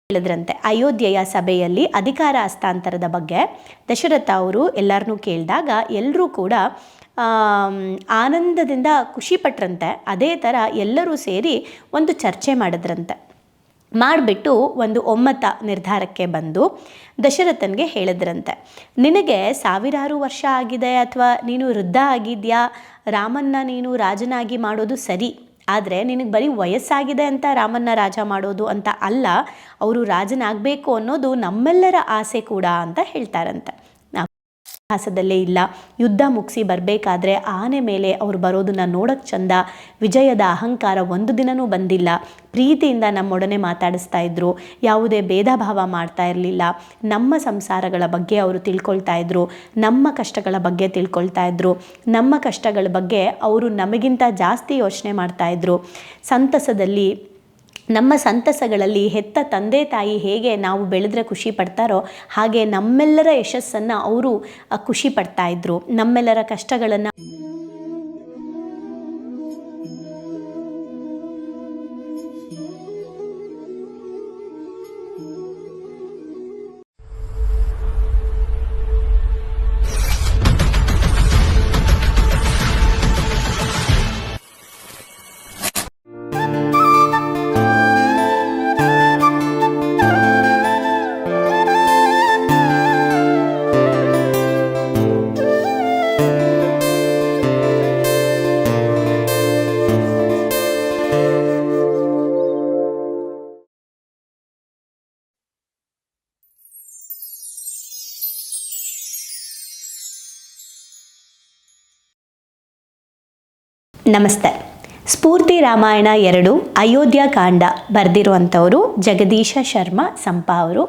ಹೇಳಿದ್ರಂತೆ ಅಯೋಧ್ಯೆಯ ಸಭೆಯಲ್ಲಿ ಅಧಿಕಾರ ಹಸ್ತಾಂತರದ ಬಗ್ಗೆ ದಶರಥ ಅವರು ಎಲ್ಲರನ್ನೂ ಕೇಳಿದಾಗ ಎಲ್ಲರೂ ಕೂಡ ಆನಂದದಿಂದ ಖುಷಿಪಟ್ರಂತೆ. ಅದೇ ಥರ ಎಲ್ಲರೂ ಸೇರಿ ಒಂದು ಚರ್ಚೆ ಮಾಡಿದ್ರಂತೆ. ಮಾಡಿಬಿಟ್ಟು ಒಂದು ಒಮ್ಮತ ನಿರ್ಧಾರಕ್ಕೆ ಬಂದು ದಶರಥನಿಗೆ ಹೇಳಿದ್ರಂತೆ, ನಿನಗೆ ಸಾವಿರಾರು ವರ್ಷ ಆಗಿದೆ ಅಥವಾ ನೀನು ವೃದ್ಧ ಆಗಿದೆಯಾ, ರಾಮನ್ನ ನೀನು ರಾಜನಾಗಿ ಮಾಡೋದು ಸರಿ, ಆದರೆ ನಿನಗೆ ಬರೀ ವಯಸ್ಸಾಗಿದೆ ಅಂತ ರಾಮನ್ನ ರಾಜ ಮಾಡೋದು ಅಂತ ಅಲ್ಲ, ಅವರು ರಾಜನಾಗಬೇಕು ಅನ್ನೋದು ನಮ್ಮೆಲ್ಲರ ಆಸೆ ಕೂಡ ಅಂತ ಹೇಳ್ತಾರಂತೆ. ಇತಿಹಾಸದಲ್ಲೇ ಇಲ್ಲ, ಯುದ್ಧ ಮುಗಿಸಿ ಬರಬೇಕಾದ್ರೆ ಆನೆ ಮೇಲೆ ಅವ್ರು ಬರೋದನ್ನು ನೋಡೋಕ್ಕೆ ಚಂದ, ವಿಜಯದ ಅಹಂಕಾರ ಒಂದು ದಿನವೂ ಬಂದಿಲ್ಲ, ಪ್ರೀತಿಯಿಂದ ನಮ್ಮೊಡನೆ ಮಾತಾಡಿಸ್ತಾ ಇದ್ರು, ಯಾವುದೇ ಭೇದ ಭಾವ ಮಾಡ್ತಾ ಇರಲಿಲ್ಲ, ನಮ್ಮ ಸಂಸಾರಗಳ ಬಗ್ಗೆ ಅವರು ತಿಳ್ಕೊಳ್ತಾ ಇದ್ರು, ನಮ್ಮ ಕಷ್ಟಗಳ ಬಗ್ಗೆ ತಿಳ್ಕೊಳ್ತಾ ಇದ್ರು, ನಮ್ಮ ಕಷ್ಟಗಳ ಬಗ್ಗೆ ಅವರು ನಮಗಿಂತ ಜಾಸ್ತಿ ಯೋಚನೆ ಮಾಡ್ತಾ ಇದ್ರು. ಸಂತಸದಲ್ಲಿ ನಮ್ಮ ಸಂತಸಗಳಲ್ಲಿ ಹೆತ್ತ ತಂದೆ ತಾಯಿ ಹೇಗೆ ನಾವು ಬೆಳೆದ್ರೆ ಖುಷಿ ಪಡ್ತಾರೋ ಹಾಗೆ ನಮ್ಮೆಲ್ಲರ ಯಶಸ್ಸನ್ನು ಅವರು ಖುಷಿ ಪಡ್ತಾ ಇದ್ರು. ನಮ್ಮೆಲ್ಲರ ಕಷ್ಟಗಳನ್ನು ನಮಸ್ತೆ. ಸ್ಫೂರ್ತಿ ರಾಮಾಯಣ 2 ಅಯೋಧ್ಯ ಕಾಂಡ ಬರೆದಿರುವಂಥವರು ಜಗದೀಶ ಶರ್ಮಾ ಸಂಪಾ ಅವರು.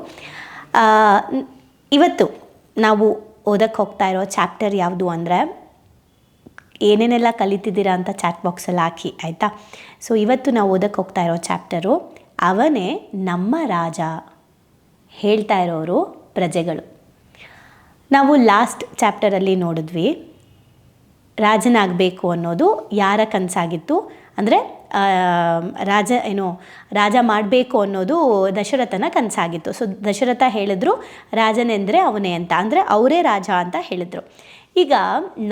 ಇವತ್ತು ನಾವು ಓದಕ್ಕೆ ಹೋಗ್ತಾ ಇರೋ ಚಾಪ್ಟರ್ ಯಾವುದು ಅಂದರೆ, ಏನೇನೆಲ್ಲ ಕಲಿತಿದ್ದೀರಾ ಅಂತ ಚಾಟ್ ಬಾಕ್ಸಲ್ಲಿ ಹಾಕಿ ಆಯಿತಾ. ಸೊ ಇವತ್ತು ನಾವು ಓದಕ್ಕೆ ಹೋಗ್ತಾ ಇರೋ ಚಾಪ್ಟರು ಅವನೇ ನಮ್ಮ ರಾಜ. ಹೇಳ್ತಾ ಇರೋರು ಪ್ರಜೆಗಳು. ನಾವು ಲಾಸ್ಟ್ ಚಾಪ್ಟರಲ್ಲಿ ನೋಡಿದ್ವಿ ರಾಜನಾಗಬೇಕು ಅನ್ನೋದು ಯಾರ ಕನಸಾಗಿತ್ತು ಅಂದರೆ ರಾಜ ಮಾಡಬೇಕು ಅನ್ನೋದು ದಶರಥನ ಕನಸಾಗಿತ್ತು. ಸೊ ದಶರಥ ಹೇಳಿದ್ರು ರಾಜನೆಂದರೆ ಅವನೇ ಅಂತ, ಅಂದರೆ ಅವರೇ ರಾಜ ಅಂತ ಹೇಳಿದರು. ಈಗ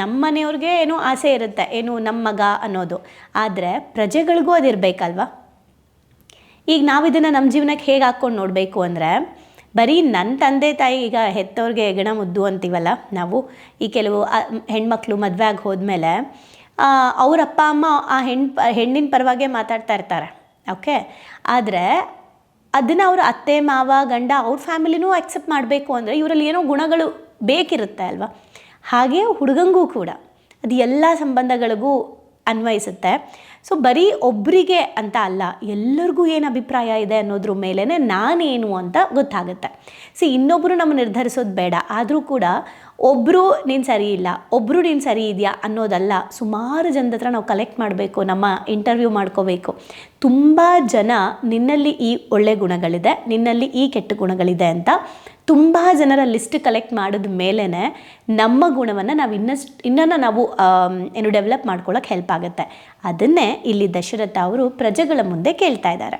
ನಮ್ಮ ಮನೆಯವ್ರಿಗೆ ಏನೋ ಆಸೆ ಇರುತ್ತೆ, ಏನು ನಮ್ಮ ಮಗ ಅನ್ನೋದು, ಆದರೆ ಪ್ರಜೆಗಳಿಗೂ ಅದಿರಬೇಕಲ್ವ. ಈಗ ನಾವು ಇದನ್ನು ನಮ್ಮ ಜೀವನಕ್ಕೆ ಹೇಗೆ ಹಾಕ್ಕೊಂಡು ನೋಡಬೇಕು ಅಂದರೆ, ಬರೀ ನನ್ನ ತಂದೆ ತಾಯಿ ಈಗ ಹೆತ್ತವ್ರಿಗೆ ಹೆಗಣ ಮುದ್ದು ಅಂತೀವಲ್ಲ ನಾವು, ಈ ಕೆಲವು ಹೆಣ್ಮಕ್ಳು ಮದುವೆ ಆಗಿ ಹೋದ್ಮೇಲೆ ಅವ್ರ ಅಪ್ಪ ಅಮ್ಮ ಆ ಹೆಣ್ಣಿನ ಪರವಾಗೇ ಮಾತಾಡ್ತಾ ಇರ್ತಾರೆ, ಓಕೆ. ಆದರೆ ಅದನ್ನು ಅವ್ರ ಅತ್ತೆ ಮಾವ ಗಂಡ ಅವ್ರ ಫ್ಯಾಮಿಲಿನೂ ಅಕ್ಸೆಪ್ಟ್ ಮಾಡಬೇಕು ಅಂದರೆ ಇವರಲ್ಲಿ ಏನೋ ಗುಣಗಳು ಬೇಕಿರುತ್ತೆ ಅಲ್ವಾ. ಹಾಗೆ ಹುಡುಗಂಗೂ ಕೂಡ ಅದು ಎಲ್ಲ ಸಂಬಂಧಗಳಿಗೂ ಅನ್ವಯಿಸುತ್ತೆ. ಸೊ ಬರೀ ಒಬ್ಬರಿಗೆ ಅಂತ ಅಲ್ಲ, ಎಲ್ಲರಿಗೂ ಏನು ಅಭಿಪ್ರಾಯ ಇದೆ ಅನ್ನೋದ್ರ ಮೇಲೇ ನಾನೇನು ಅಂತ ಗೊತ್ತಾಗುತ್ತೆ. ಇನ್ನೊಬ್ಬರು ನಮ್ಮ ನಿರ್ಧರಿಸೋದು ಬೇಡ, ಆದರೂ ಕೂಡ ಒಬ್ಬರು ನೀನು ಸರಿ ಇಲ್ಲ, ಒಬ್ಬರು ನೀನು ಸರಿ ಇದೆಯಾ ಅನ್ನೋದಲ್ಲ, ಸುಮಾರು ಜನದ ಹತ್ರ ನಾವು ಕಲೆಕ್ಟ್ ಮಾಡಬೇಕು, ನಮ್ಮ ಇಂಟರ್ವ್ಯೂ ಮಾಡ್ಕೋಬೇಕು. ತುಂಬ ಜನ ನಿನ್ನಲ್ಲಿ ಈ ಒಳ್ಳೆ ಗುಣಗಳಿದೆ, ನಿನ್ನಲ್ಲಿ ಈ ಕೆಟ್ಟ ಗುಣಗಳಿದೆ ಅಂತ ತುಂಬ ಜನರ ಲಿಸ್ಟ್ ಕಲೆಕ್ಟ್ ಮಾಡಿದ ಮೇಲೇ ನಮ್ಮ ಗುಣವನ್ನು ನಾವು ಇನ್ನೂ ನಾವು ಡೆವಲಪ್ ಮಾಡ್ಕೊಳ್ಳೋಕೆ ಹೆಲ್ಪ್ ಆಗುತ್ತೆ. ಅದನ್ನೇ ಇಲ್ಲಿ ದಶರಥ ಅವರು ಪ್ರಜೆಗಳ ಮುಂದೆ ಕೇಳ್ತಾ ಇದ್ದಾರೆ.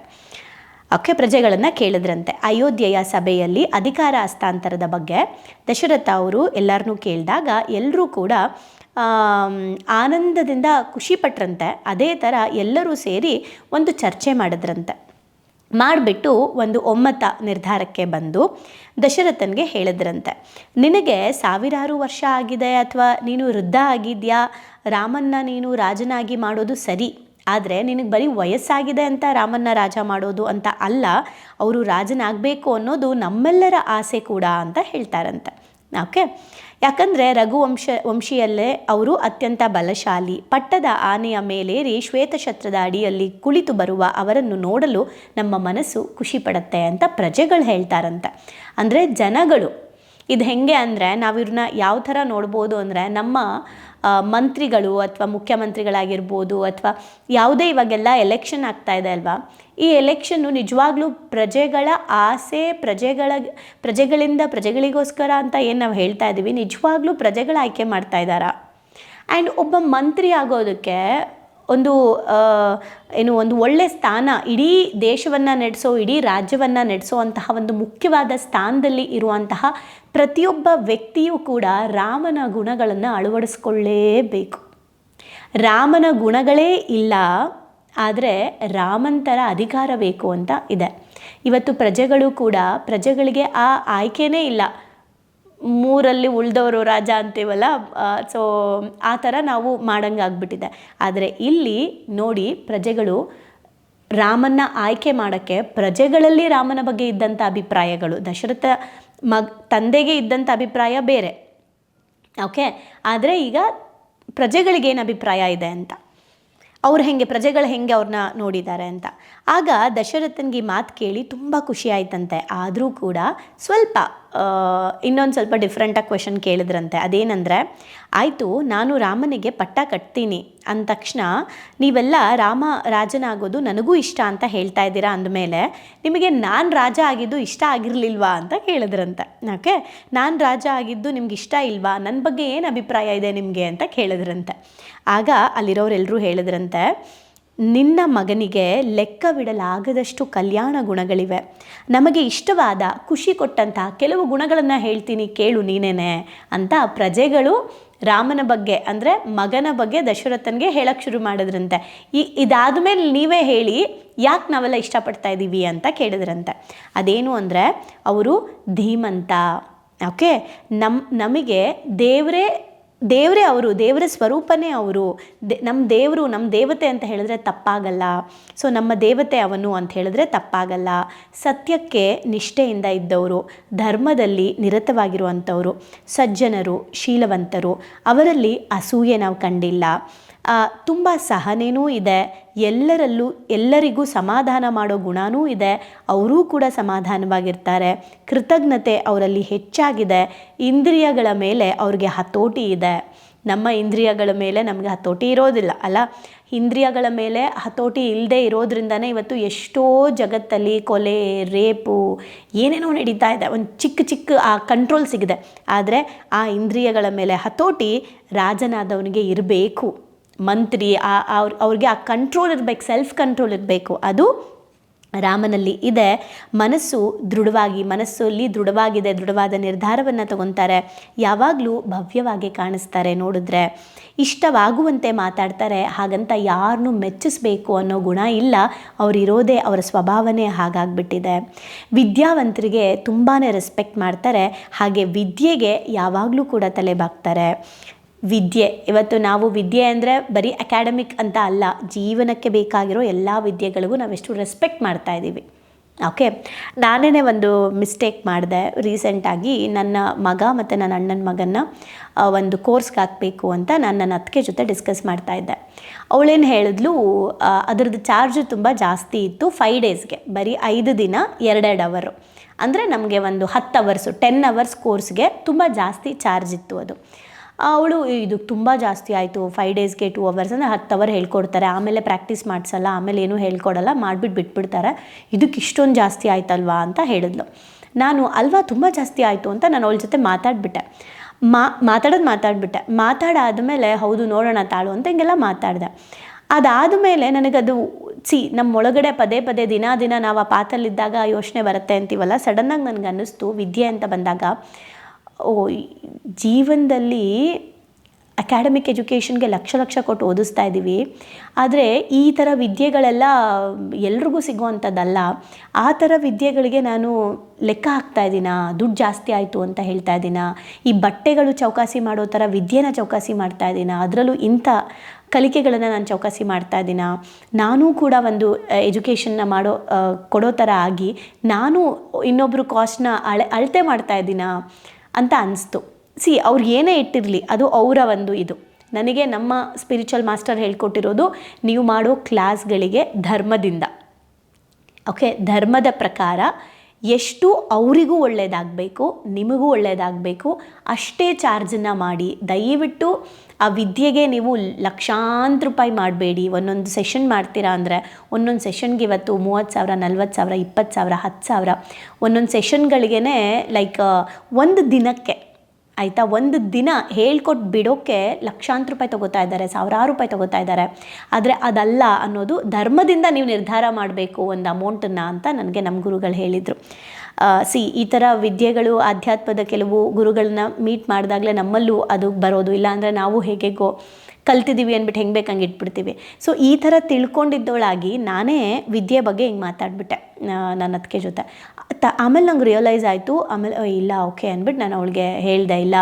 ಓಕೆ, ಪ್ರಜೆಗಳನ್ನು ಕೇಳಿದ್ರಂತೆ ಅಯೋಧ್ಯೆಯ ಸಭೆಯಲ್ಲಿ ಅಧಿಕಾರ ಹಸ್ತಾಂತರದ ಬಗ್ಗೆ ದಶರಥ ಅವರು ಎಲ್ಲರನ್ನೂ ಕೇಳಿದಾಗ ಎಲ್ಲರೂ ಕೂಡ ಆನಂದದಿಂದ ಖುಷಿಪಟ್ರಂತೆ. ಅದೇ ಥರ ಎಲ್ಲರೂ ಸೇರಿ ಒಂದು ಚರ್ಚೆ ಮಾಡಿದ್ರಂತೆ. ಮಾಡಿಬಿಟ್ಟು ಒಂದು ಒಮ್ಮತ ನಿರ್ಧಾರಕ್ಕೆ ಬಂದು ದಶರಥನಿಗೆ ಹೇಳಿದ್ರಂತೆ, ನಿನಗೆ ಸಾವಿರಾರು ವರ್ಷ ಆಗಿದೆ ಅಥವಾ ನೀನು ವೃದ್ಧ ಆಗಿದೆಯಾ, ರಾಮನ್ನ ನೀನು ರಾಜನಾಗಿ ಮಾಡೋದು ಸರಿ, ಆದರೆ ನಿನಗೆ ಬರೀ ವಯಸ್ಸಾಗಿದೆ ಅಂತ ರಾಮನ್ನ ರಾಜ ಮಾಡೋದು ಅಂತ ಅಲ್ಲ, ಅವರು ರಾಜನಾಗಬೇಕು ಅನ್ನೋದು ನಮ್ಮೆಲ್ಲರ ಆಸೆ ಕೂಡ ಅಂತ ಹೇಳ್ತಾರಂತೆ. ಓಕೆ, ಯಾಕಂದರೆ ವಂಶಿಯಲ್ಲೇ ಅವರು ಅತ್ಯಂತ ಬಲಶಾಲಿ, ಪಟ್ಟದ ಆನೆಯ ಮೇಲೇರಿ ಶ್ವೇತಛತ್ರದ ಅಡಿಯಲ್ಲಿ ಕುಳಿತು ಬರುವ ಅವರನ್ನು ನೋಡಲು ನಮ್ಮ ಮನಸ್ಸು ಖುಷಿ ಪಡುತ್ತೆ ಅಂತ ಪ್ರಜೆಗಳು ಹೇಳ್ತಾರಂತೆ. ಅಂದರೆ ಜನಗಳು ಇದು ಹೇಗೆ ಅಂದರೆ, ನಾವಿವ್ರನ್ನ ಯಾವ ಥರ ನೋಡ್ಬೋದು ಅಂದರೆ, ನಮ್ಮ ಮಂತ್ರಿಗಳು ಅಥವಾ ಮುಖ್ಯಮಂತ್ರಿಗಳಾಗಿರ್ಬೋದು ಅಥವಾ ಯಾವುದೇ ಇವಾಗೆಲ್ಲ ಎಲೆಕ್ಷನ್ ಆಗ್ತಾ ಇದೆ ಅಲ್ವಾ, ಈ ಎಲೆಕ್ಷನ್ನು ನಿಜವಾಗ್ಲೂ ಪ್ರಜೆಗಳ ಆಸೆ, ಪ್ರಜೆಗಳಿಂದ ಪ್ರಜೆಗಳಿಗೋಸ್ಕರ ಅಂತ ಏನು ನಾವು ಹೇಳ್ತಾ ಇದ್ದೀವಿ, ನಿಜವಾಗ್ಲೂ ಪ್ರಜೆಗಳು ಆಯ್ಕೆ ಮಾಡ್ತಾ ಇದ್ದಾರಾ? ಆ್ಯಂಡ್ ಒಬ್ಬ ಮಂತ್ರಿ ಆಗೋದಕ್ಕೆ ಒಂದು ಒಂದು ಒಳ್ಳೆಯ ಸ್ಥಾನ, ಇಡೀ ದೇಶವನ್ನು ನಡೆಸೋ, ಇಡೀ ರಾಜ್ಯವನ್ನು ನಡೆಸೋವಂತಹ ಒಂದು ಮುಖ್ಯವಾದ ಸ್ಥಾನದಲ್ಲಿ ಇರುವಂತಹ ಪ್ರತಿಯೊಬ್ಬ ವ್ಯಕ್ತಿಯೂ ಕೂಡ ರಾಮನ ಗುಣಗಳನ್ನು ಅಳವಡಿಸ್ಕೊಳ್ಳೇಬೇಕು. ರಾಮನ ಗುಣಗಳೇ ಇಲ್ಲ, ಆದರೆ ರಾಮಂತರ ಅಧಿಕಾರ ಬೇಕು ಅಂತ ಇದೆ. ಇವತ್ತು ಪ್ರಜೆಗಳು ಕೂಡ, ಪ್ರಜೆಗಳಿಗೆ ಆ ಆಯ್ಕೆನೇ ಇಲ್ಲ. ಮೂರಲ್ಲಿ ಉಳಿದವರು ರಾಜ ಅಂತೀವಲ್ಲ, ಸೊ ಆ ಥರ ನಾವು ಮಾಡಂಗಾಗ್ಬಿಟ್ಟಿದೆ. ಆದರೆ ಇಲ್ಲಿ ನೋಡಿ, ಪ್ರಜೆಗಳು ರಾಮನ್ನ ಆಯ್ಕೆ ಮಾಡೋಕ್ಕೆ ಪ್ರಜೆಗಳಲ್ಲಿ ರಾಮನ ಬಗ್ಗೆ ಇದ್ದಂಥ ಅಭಿಪ್ರಾಯಗಳು, ದಶರಥ ತಂದೆಗೆ ಇದ್ದಂಥ ಅಭಿಪ್ರಾಯ ಬೇರೆ, ಓಕೆ. ಆದರೆ ಈಗ ಪ್ರಜೆಗಳಿಗೇನು ಅಭಿಪ್ರಾಯ ಇದೆ ಅಂತ, ಅವ್ರು ಪ್ರಜೆಗಳು ಹೆಂಗೆ ಅವ್ರನ್ನ ನೋಡಿದ್ದಾರೆ ಅಂತ. ಆಗ ದಶರಥನಿಗೆ ಮಾತು ಕೇಳಿ ತುಂಬ ಖುಷಿ ಆಯ್ತಂತೆ. ಆದರೂ ಕೂಡ ಇನ್ನೊಂದು ಸ್ವಲ್ಪ ಡಿಫ್ರೆಂಟಾಗಿ ಕ್ವೆಶನ್ ಕೇಳಿದ್ರಂತೆ. ಅದೇನೆಂದರೆ, ಆಯಿತು ನಾನು ರಾಮನಿಗೆ ಪಟ್ಟ ಕಟ್ತೀನಿ ಅಂದ ತಕ್ಷಣ ನೀವೆಲ್ಲ ರಾಮ ರಾಜನಾಗೋದು ನನಗೂ ಇಷ್ಟ ಅಂತ ಹೇಳ್ತಾ ಇದ್ದೀರಾ, ಅಂದಮೇಲೆ ನಿಮಗೆ ನಾನು ರಾಜ ಆಗಿದ್ದು ಇಷ್ಟ ಆಗಿರಲಿಲ್ವಾ ಅಂತ ಕೇಳಿದ್ರಂತೆ. ಓಕೆ, ನಾನು ರಾಜ ಆಗಿದ್ದು ನಿಮ್ಗೆ ಇಷ್ಟ ಇಲ್ವಾ, ನನ್ನ ಬಗ್ಗೆ ಏನು ಅಭಿಪ್ರಾಯ ಇದೆ ನಿಮಗೆ ಅಂತ ಕೇಳಿದ್ರಂತೆ. ಆಗ ಅಲ್ಲಿರೋರೆಲ್ಲರೂ ಹೇಳಿದ್ರಂತೆ, ನಿನ್ನ ಮಗನಿಗೆ ಲೆಕ್ಕವಿಡಲಾಗದಷ್ಟು ಕಲ್ಯಾಣ ಗುಣಗಳಿವೆ. ನಮಗೆ ಇಷ್ಟವಾದ, ಖುಷಿ ಕೊಟ್ಟಂತಹ ಕೆಲವು ಗುಣಗಳನ್ನು ಹೇಳ್ತೀನಿ ಕೇಳು ನೀನೇನೆ ಅಂತ ಪ್ರಜೆಗಳು ರಾಮನ ಬಗ್ಗೆ, ಅಂದರೆ ಮಗನ ಬಗ್ಗೆ ದಶರಥನಿಗೆ ಹೇಳಕ್ಕೆ ಶುರು ಮಾಡಿದ್ರಂತೆ. ಇದಾದ ಮೇಲೆ ನೀವೇ ಹೇಳಿ ಯಾಕೆ ನಾವೆಲ್ಲ ಇಷ್ಟಪಡ್ತಾ ಇದ್ದೀವಿ ಅಂತ ಕೇಳಿದ್ರಂತೆ. ಅದೇನು ಅಂದರೆ, ಅವರು ಧೀಮಂತ, ಓಕೆ, ನಮಗೆ ದೇವರೇ ಅವರು, ದೇವರ ಸ್ವರೂಪನೇ ಅವರು, ನಮ್ಮ ದೇವರು, ನಮ್ಮ ದೇವತೆ ಅಂತ ಹೇಳಿದ್ರೆ ತಪ್ಪಾಗಲ್ಲ. ಸೊ ನಮ್ಮ ದೇವತೆ ಅವನು ಅಂತ ಹೇಳಿದ್ರೆ ತಪ್ಪಾಗಲ್ಲ. ಸತ್ಯಕ್ಕೆ ನಿಷ್ಠೆಯಿಂದ ಇದ್ದವರು, ಧರ್ಮದಲ್ಲಿ ನಿರತವಾಗಿರುವಂಥವರು, ಸಜ್ಜನರು, ಶೀಲವಂತರು, ಅವರಲ್ಲಿ ಅಸೂಯೆ ನಾವು ಕಂಡಿಲ್ಲ. ತುಂಬ ಸಹನೆಯೂ ಇದೆ, ಎಲ್ಲರಿಗೂ ಸಮಾಧಾನ ಮಾಡೋ ಗುಣವೂ ಇದೆ, ಅವರೂ ಕೂಡ ಸಮಾಧಾನವಾಗಿರ್ತಾರೆ. ಕೃತಜ್ಞತೆ ಅವರಲ್ಲಿ ಹೆಚ್ಚಾಗಿದೆ. ಇಂದ್ರಿಯಗಳ ಮೇಲೆ ಅವ್ರಿಗೆ ಹತೋಟಿ ಇದೆ. ನಮ್ಮ ಇಂದ್ರಿಯಗಳ ಮೇಲೆ ನಮಗೆ ಹತೋಟಿ ಇರೋದಿಲ್ಲ ಅಲ್ಲ. ಇಂದ್ರಿಯಗಳ ಮೇಲೆ ಹತೋಟಿ ಇಲ್ಲದೆ ಇರೋದ್ರಿಂದನೇ ಇವತ್ತು ಎಷ್ಟೋ ಜಗತ್ತಲ್ಲಿ ಕೊಲೆ, ರೇಪು ಏನೇನೋ ನಡೀತಾ ಇದೆ. ಒಂದು ಚಿಕ್ಕ ಆ ಕಂಟ್ರೋಲ್ ಸಿಗಿದೆ. ಆದರೆ ಆ ಇಂದ್ರಿಯಗಳ ಮೇಲೆ ಹತೋಟಿ ರಾಜನಾದವನಿಗೆ ಇರಬೇಕು. ಮಂತ್ರಿ ಅವ್ರಿಗೆ ಆ ಕಂಟ್ರೋಲ್ ಇರಬೇಕು, ಸೆಲ್ಫ್ ಕಂಟ್ರೋಲ್ ಇರಬೇಕು. ಅದು ರಾಮನಲ್ಲಿ ಇದೆ. ಮನಸ್ಸಲ್ಲಿ ದೃಢವಾಗಿದೆ, ದೃಢವಾದ ನಿರ್ಧಾರವನ್ನು ತಗೊತಾರೆ. ಯಾವಾಗಲೂ ಭವ್ಯವಾಗಿ ಕಾಣಿಸ್ತಾರೆ. ನೋಡಿದ್ರೆ ಇಷ್ಟವಾಗುವಂತೆ ಮಾತಾಡ್ತಾರೆ. ಹಾಗಂತ ಯಾರನ್ನೂ ಮೆಚ್ಚಿಸ್ಬೇಕು ಅನ್ನೋ ಗುಣ ಇಲ್ಲ. ಅವರಿರೋದೇ, ಅವರ ಸ್ವಭಾವನೇ ಹಾಗಾಗ್ಬಿಟ್ಟಿದೆ. ವಿದ್ಯಾವಂತರಿಗೆ ತುಂಬಾ ರೆಸ್ಪೆಕ್ಟ್ ಮಾಡ್ತಾರೆ. ಹಾಗೆ ವಿದ್ಯೆಗೆ ಯಾವಾಗಲೂ ಕೂಡ ತಲೆಬಾಗ್ತಾರೆ. ವಿದ್ಯೆ, ಇವತ್ತು ನಾವು ವಿದ್ಯೆ ಅಂದರೆ ಬರೀ ಅಕಾಡೆಮಿಕ್ ಅಂತ ಅಲ್ಲ, ಜೀವನಕ್ಕೆ ಬೇಕಾಗಿರೋ ಎಲ್ಲ ವಿದ್ಯೆಗಳಿಗೂ ನಾವೆಷ್ಟು ರೆಸ್ಪೆಕ್ಟ್ ಮಾಡ್ತಾ ಇದ್ದೀವಿ. ಓಕೆ, ನಾನೇ ಒಂದು ಮಿಸ್ಟೇಕ್ ಮಾಡಿದೆ ರೀಸೆಂಟಾಗಿ. ನನ್ನ ಮಗ ಮತ್ತು ನನ್ನ ಅಣ್ಣನ ಮಗನ್ನ ಒಂದು ಕೋರ್ಸ್ಗೆ ಹಾಕಬೇಕು ಅಂತ ನಾನು ನನ್ನ ಅತ್ತಿಗೆ ಜೊತೆ ಡಿಸ್ಕಸ್ ಮಾಡ್ತಾ ಇದ್ದೆ. ಅವಳೇನು ಹೇಳಿದ್ಲು, ಅದರದ್ದು ಚಾರ್ಜು ತುಂಬ ಜಾಸ್ತಿ ಇತ್ತು. 5 ಡೇಸ್ಗೆ ಬರೀ 5 ದಿನ 2 ಅವರು, ಅಂದರೆ ನಮಗೆ ಒಂದು 10 ಅವರ್ಸು 10 ಅವರ್ಸ್ ಕೋರ್ಸ್ಗೆ ತುಂಬ ಜಾಸ್ತಿ ಚಾರ್ಜ್ ಇತ್ತು ಅದು. ಅವಳು ಇದು ತುಂಬ ಜಾಸ್ತಿ ಆಯಿತು, 5 ಡೇಸ್ಗೆ 2 ಅವರ್ಸ್ ಅಂದರೆ 10 ಅವರ್ ಹೇಳ್ಕೊಡ್ತಾರೆ, ಆಮೇಲೆ ಪ್ರಾಕ್ಟೀಸ್ ಮಾಡಿಸಲ್ಲ, ಆಮೇಲೆ ಏನೂ ಹೇಳ್ಕೊಡಲ್ಲ, ಬಿಟ್ಬಿಡ್ತಾರೆ, ಇದಕ್ಕೆ ಇಷ್ಟೊಂದು ಜಾಸ್ತಿ ಆಯ್ತಲ್ವಾ ಅಂತ ಹೇಳಿದ್ಲು. ನಾನು ಅಲ್ವಾ ತುಂಬ ಜಾಸ್ತಿ ಆಯಿತು ಅಂತ ನಾನು ಅವಳ ಜೊತೆ ಮಾತಾಡಿಬಿಟ್ಟೆ. ಮಾತಾಡಾದಮೇಲೆ ಹೌದು ನೋಡೋಣ ತಾಳು ಅಂತ ಹಿಂಗೆಲ್ಲ ಮಾತಾಡಿದೆ. ಅದಾದಮೇಲೆ ನನಗದು ನಮ್ಮೊಳಗಡೆ ಪದೇ ದಿನ ನಾವು ಆ ಪಾತಲ್ಲಿದ್ದಾಗ ಯೋಚನೆ ಬರುತ್ತೆ ಅಂತೀವಲ್ಲ, ಸಡನ್ನಾಗಿ ನನಗೆ ಅನ್ನಿಸ್ತು, ವಿದ್ಯೆ ಅಂತ ಬಂದಾಗ ಜೀವನದಲ್ಲಿ ಅಕಾಡೆಮಿಕ್ ಎಜುಕೇಷನ್ಗೆ ಲಕ್ಷ ಕೊಟ್ಟು ಓದಿಸ್ತಾ ಇದ್ದೀವಿ. ಆದರೆ ಈ ಥರ ವಿದ್ಯೆಗಳೆಲ್ಲ ಎಲ್ರಿಗೂ ಸಿಗೋವಂಥದ್ದಲ್ಲ. ಆ ಥರ ವಿದ್ಯೆಗಳಿಗೆ ನಾನು ಲೆಕ್ಕ ಹಾಕ್ತಾ ಇದ್ದೀನಾ, ದುಡ್ಡು ಜಾಸ್ತಿ ಆಯಿತು ಅಂತ ಹೇಳ್ತಾ ಇದ್ದೀನಾ, ಈ ಬಟ್ಟೆಗಳು ಚೌಕಾಸಿ ಮಾಡೋ ಥರ ವಿದ್ಯೆನ ಚೌಕಾಸಿ ಮಾಡ್ತಾ ಇದ್ದೀನಾ, ಅದರಲ್ಲೂ ಇಂಥ ಕಲಿಕೆಗಳನ್ನು ನಾನು ಚೌಕಾಸಿ ಮಾಡ್ತಾ ಇದ್ದೀನಾ, ನಾನೂ ಕೂಡ ಒಂದು ಎಜುಕೇಷನ್ನ ಕೊಡೋ ಥರ ಆಗಿ ನಾನು ಇನ್ನೊಬ್ಬರು ಕಾಸ್ಟ್ನ ಅಳತೆ ಮಾಡ್ತಾ ಇದ್ದೀನಾ ಅಂತ ಅನಿಸ್ತು. ಅವ್ರು ಏನೇ ಇಟ್ಟಿರಲಿ, ಅದು ಅವರ ಒಂದು ಇದು. ನನಗೆ ನಮ್ಮ ಸ್ಪಿರಿಚುವಲ್ ಮಾಸ್ಟರ್ ಹೇಳ್ಕೊಟ್ಟಿರೋದು, ನೀವು ಮಾಡೋ ಕ್ಲಾಸ್ಗಳಿಗೆ ಧರ್ಮದಿಂದ, ಓಕೆ, ಧರ್ಮದ ಪ್ರಕಾರ ಎಷ್ಟು ಅವರಿಗೂ ಒಳ್ಳೆಯದಾಗಬೇಕು, ನಿಮಗೂ ಒಳ್ಳೆಯದಾಗಬೇಕು ಅಷ್ಟೇ ಚಾರ್ಜನ್ನು ಮಾಡಿ. ದಯವಿಟ್ಟು ಆ ವಿದ್ಯೆಗೆ ನೀವು ಲಕ್ಷಾಂತರ ರೂಪಾಯಿ ಮಾಡಬೇಡಿ. ಒಂದೊಂದು ಸೆಷನ್ ಮಾಡ್ತೀರಾ ಅಂದರೆ ಒಂದೊಂದು ಸೆಷನ್ಗೆ ಇವತ್ತು 30,000, 40,000, 20,000, 10,000 ಒಂದೊಂದು ಸೆಷನ್ಗಳಿಗೇ ಲೈಕ್ ಒಂದು ದಿನಕ್ಕೆ ಆಯಿತಾ. ಒಂದು ದಿನ ಹೇಳ್ಕೊಟ್ಟು ಬಿಡೋಕ್ಕೆ ಲಕ್ಷಾಂತರ ರೂಪಾಯಿ ತೊಗೋತಾ ಇದ್ದಾರೆ, ಸಾವಿರಾರು ರೂಪಾಯಿ ತೊಗೋತಾ ಇದ್ದಾರೆ. ಆದರೆ ಅದಲ್ಲ ಅನ್ನೋದು ಧರ್ಮದಿಂದ ನೀವು ನಿರ್ಧಾರ ಮಾಡಬೇಕು ಒಂದು ಅಮೌಂಟನ್ನು ಅಂತ ನನಗೆ ನಮ್ಮ ಗುರುಗಳು ಹೇಳಿದರು. ಈ ಥರ ವಿದ್ಯೆಗಳು, ಆಧ್ಯಾತ್ಮದ ಕೆಲವು ಗುರುಗಳನ್ನ ಮೀಟ್ ಮಾಡಿದಾಗಲೇ ನಮ್ಮಲ್ಲೂ ಅದು ಬರೋದು. ಇಲ್ಲಾಂದರೆ ನಾವು ಹೇಗೆಗೋ ಕಲ್ತಿದ್ದೀವಿ ಅಂದ್ಬಿಟ್ಟು ಹೆಂಗೆ ಬೇಕಂಗೆ ಇಟ್ಬಿಡ್ತೀವಿ. ಸೊ ಈ ಥರ ತಿಳ್ಕೊಂಡಿದ್ದವಳಾಗಿ ನಾನೇ ವಿದ್ಯೆ ಬಗ್ಗೆ ಹಿಂಗೆ ಮಾತಾಡಿಬಿಟ್ಟೆ ನನ್ನ ಅತ್ತಿಗೆ ಜೊತೆ. ಆಮೇಲೆ ನಂಗೆ ರಿಯಲೈಸ್ ಆಯಿತು. ಆಮೇಲೆ ಇಲ್ಲ ಓಕೆ ಅಂದ್ಬಿಟ್ಟು ನಾನು ಅವಳಿಗೆ ಹೇಳಿದೆ, ಇಲ್ಲ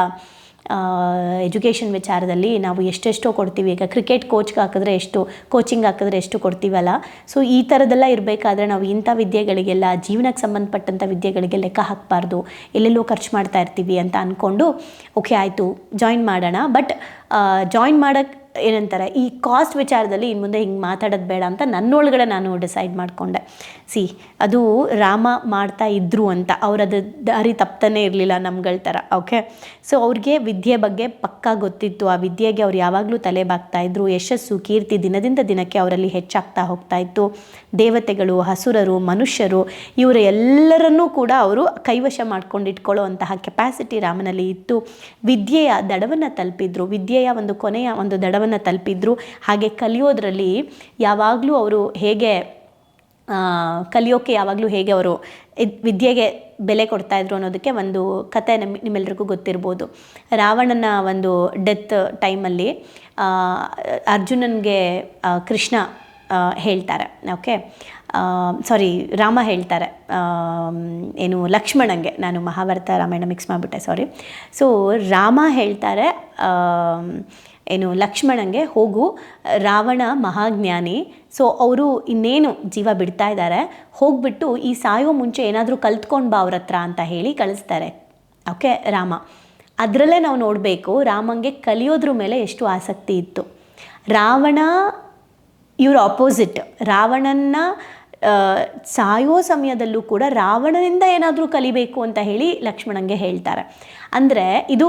ಎಜುಕೇಷನ್ ವಿಚಾರದಲ್ಲಿ ನಾವು ಎಷ್ಟೆಷ್ಟೋ ಕೊಡ್ತೀವಿ. ಈಗ ಕ್ರಿಕೆಟ್ ಕೋಚ್ಗೆ ಹಾಕಿದ್ರೆ ಎಷ್ಟು, ಕೋಚಿಂಗ್ ಹಾಕಿದ್ರೆ ಎಷ್ಟು ಕೊಡ್ತೀವಲ್ಲ. ಸೊ ಈ ಥರದ್ದೆಲ್ಲ ಇರಬೇಕಾದ್ರೆ ನಾವು ಇಂಥ ವಿದ್ಯೆಗಳಿಗೆಲ್ಲ, ಜೀವನಕ್ಕೆ ಸಂಬಂಧಪಟ್ಟಂಥ ವಿದ್ಯೆಗಳಿಗೆ ಲೆಕ್ಕ ಹಾಕಬಾರ್ದು, ಎಲ್ಲೆಲ್ಲೋ ಖರ್ಚು ಮಾಡ್ತಾ ಇರ್ತೀವಿ ಅಂತ ಅಂದ್ಕೊಂಡು ಓಕೆ ಆಯಿತು ಜಾಯಿನ್ ಮಾಡೋಣ. ಬಟ್ ಜಾಯಿನ್ ಮಾಡೋಕ್ಕೆ ಏನಂತಾರೆ, ಈ ಕಾಸ್ಟ್ ವಿಚಾರದಲ್ಲಿ ಇನ್ನು ಮುಂದೆ ಹಿಂಗೆ ಮಾತಾಡೋದು ಬೇಡ ಅಂತ ನನ್ನೊಳಗಡೆ ನಾನು ಡಿಸೈಡ್ ಮಾಡಿಕೊಂಡೆ. ಅದು ರಾಮ ಮಾಡ್ತಾ ಇದ್ದರು ಅಂತ, ಅವರದು ದಾರಿ ತಪ್ತಾನೆ ಇರಲಿಲ್ಲ ನಮ್ಗಳ ಥರ. ಓಕೆ, ಸೊ ಅವ್ರಿಗೆ ವಿದ್ಯೆ ಬಗ್ಗೆ ಪಕ್ಕಾ ಗೊತ್ತಿತ್ತು. ಆ ವಿದ್ಯೆಗೆ ಅವ್ರು ಯಾವಾಗಲೂ ತಲೆ ಬಾಗ್ತಾಯಿದ್ರು. ಯಶಸ್ಸು, ಕೀರ್ತಿ ದಿನದಿಂದ ದಿನಕ್ಕೆ ಅವರಲ್ಲಿ ಹೆಚ್ಚಾಗ್ತಾ ಹೋಗ್ತಾಯಿತ್ತು. ದೇವತೆಗಳು, ಹಸುರರು, ಮನುಷ್ಯರು ಇವರ ಎಲ್ಲರನ್ನೂ ಕೂಡ ಅವರು ಕೈವಶ ಮಾಡ್ಕೊಂಡು ಇಟ್ಕೊಳ್ಳೋ ಅಂತಹ ಕೆಪಾಸಿಟಿ ರಾಮನಲ್ಲಿ ಇತ್ತು. ವಿದ್ಯೆಯ ದಡವನ್ನು ತಲುಪಿದ್ರು, ವಿದ್ಯೆಯ ಒಂದು ಕೊನೆಯ ಒಂದು ದಡವನ್ನು ತಲುಪಿದ್ರು. ಹಾಗೆ ಕಲಿಯೋದ್ರಲ್ಲಿ ಯಾವಾಗಲೂ ಅವರು ಹೇಗೆ ಕಲಿಯೋಕ್ಕೆ ಯಾವಾಗಲೂ ಹೇಗೆ ಅವರು ವಿದ್ಯೆಗೆ ಬೆಲೆ ಕೊಡ್ತಾಯಿದ್ರು ಅನ್ನೋದಕ್ಕೆ ಒಂದು ಕತೆ ನಿಮ್ಮೆಲ್ರಿಗೂ ಗೊತ್ತಿರ್ಬೋದು. ರಾವಣನ ಒಂದು ಡೆತ್ ಟೈಮಲ್ಲಿ ಅರ್ಜುನನಿಗೆ ಕೃಷ್ಣ ಹೇಳ್ತಾರೆ, ಓಕೆ ರಾಮ ಹೇಳ್ತಾರೆ, ಏನು ಲಕ್ಷ್ಮಣಂಗೆ, ನಾನು ಮಹಾಭಾರತ ರಾಮಾಯಣ ಮಿಕ್ಸ್ ಮಾಡಿಬಿಟ್ಟೆ, ಸಾರಿ. ಸೊ ರಾಮ ಹೇಳ್ತಾರೆ ಏನು ಲಕ್ಷ್ಮಣಂಗೆ, ಹೋಗು, ರಾವಣ ಮಹಾಜ್ಞಾನಿ, ಸೊ ಅವರು ಇನ್ನೇನು ಜೀವ ಬಿಡ್ತಾ ಇದ್ದಾರೆ, ಹೋಗ್ಬಿಟ್ಟು ಈ ಸಾಯೋ ಮುಂಚೆ ಏನಾದರೂ ಕಲ್ತ್ಕೊಂಡು ಬಾ ಅವ್ರ ಹತ್ರ ಅಂತ ಹೇಳಿ ಕಳಿಸ್ತಾರೆ. ಓಕೆ, ರಾಮ ಅದರಲ್ಲೇ ನಾವು ನೋಡಬೇಕು ರಾಮಂಗೆ ಕಲಿಯೋದ್ರ ಮೇಲೆ ಎಷ್ಟು ಆಸಕ್ತಿ ಇತ್ತು. ರಾವಣ ಇವ್ರ ಆಪೋಸಿಟ್, ರಾವಣನ ಸಾಯೋ ಸಮಯದಲ್ಲೂ ಕೂಡ ರಾವಣನಿಂದ ಏನಾದರೂ ಕಲಿಬೇಕು ಅಂತ ಹೇಳಿ ಲಕ್ಷ್ಮಣಂಗೆ ಹೇಳ್ತಾರೆ. ಅಂದರೆ ಇದು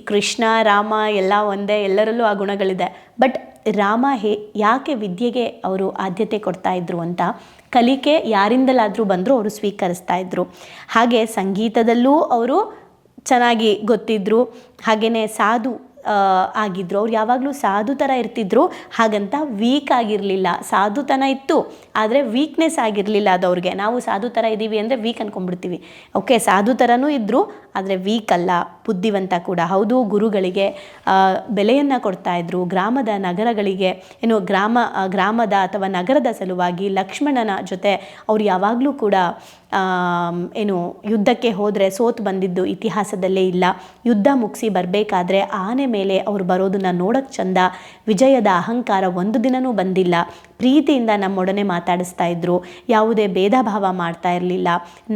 ಕೃಷ್ಣ ರಾಮ ಎಲ್ಲ ಒಂದೇ, ಎಲ್ಲರಲ್ಲೂ ಆ ಗುಣಗಳಿದೆ. ಬಟ್ ರಾಮ ಯಾಕೆ ವಿದ್ಯೆಗೆ ಅವರು ಆದ್ಯತೆ ಕೊಡ್ತಾಯಿದ್ರು ಅಂತ, ಕಲಿಕೆ ಯಾರಿಂದಲಾದರೂ ಬಂದರೂ ಅವರು ಸ್ವೀಕರಿಸ್ತಾ ಇದ್ರು. ಹಾಗೆ ಸಂಗೀತದಲ್ಲೂ ಅವರು ಚೆನ್ನಾಗಿ ಗೊತ್ತಿದ್ದರು. ಹಾಗೆಯೇ ಸಾಧು ಆಗಿದ್ದರು. ಅವ್ರು ಯಾವಾಗಲೂ ಸಾಧು ಥರ ಇರ್ತಿದ್ರು, ಹಾಗಂತ ವೀಕ್ ಆಗಿರಲಿಲ್ಲ. ಸಾಧುತನ ಇತ್ತು, ಆದರೆ ವೀಕ್ನೆಸ್ ಆಗಿರಲಿಲ್ಲ ಅದು ಅವ್ರಿಗೆ. ನಾವು ಸಾಧು ಥರ ಇದ್ದೀವಿ ಅಂದರೆ ವೀಕ್ ಅಂದ್ಕೊಂಡ್ಬಿಡ್ತೀವಿ. ಓಕೆ, ಸಾಧು ಥರನೂ ಇದ್ದರು, ಆದರೆ ವೀಕ್ ಅಲ್ಲ, ಬುದ್ಧಿವಂತ ಕೂಡ ಹೌದು. ಗುರುಗಳಿಗೆ ಬೆಲೆಯನ್ನು ಕೊಡ್ತಾಯಿದ್ರು. ಗ್ರಾಮದ ನಗರಗಳಿಗೆ ಏನು ಗ್ರಾಮದ ಅಥವಾ ನಗರದ ಸಲುವಾಗಿ ಲಕ್ಷ್ಮಣನ ಜೊತೆ ಅವ್ರು ಯಾವಾಗಲೂ ಕೂಡ ಏನು ಯುದ್ಧಕ್ಕೆ ಹೋದರೆ ಸೋತು ಬಂದಿದ್ದು ಇತಿಹಾಸದಲ್ಲೇ ಇಲ್ಲ. ಯುದ್ಧ ಮುಗಿಸಿ ಬರಬೇಕಾದ್ರೆ ಆನೆ ಮೇಲೆ ಅವರು ಬರೋದನ್ನು ನೋಡೋಕ್ಕೆ ಚಂದ. ವಿಜಯದ ಅಹಂಕಾರ ಒಂದು ದಿನವೂ ಬಂದಿಲ್ಲ. ಪ್ರೀತಿಯಿಂದ ನಮ್ಮೊಡನೆ ಮಾತಾಡಿಸ್ತಾ ಇದ್ರು, ಯಾವುದೇ ಭೇದ ಭಾವ ಮಾಡ್ತಾ ಇರಲಿಲ್ಲ.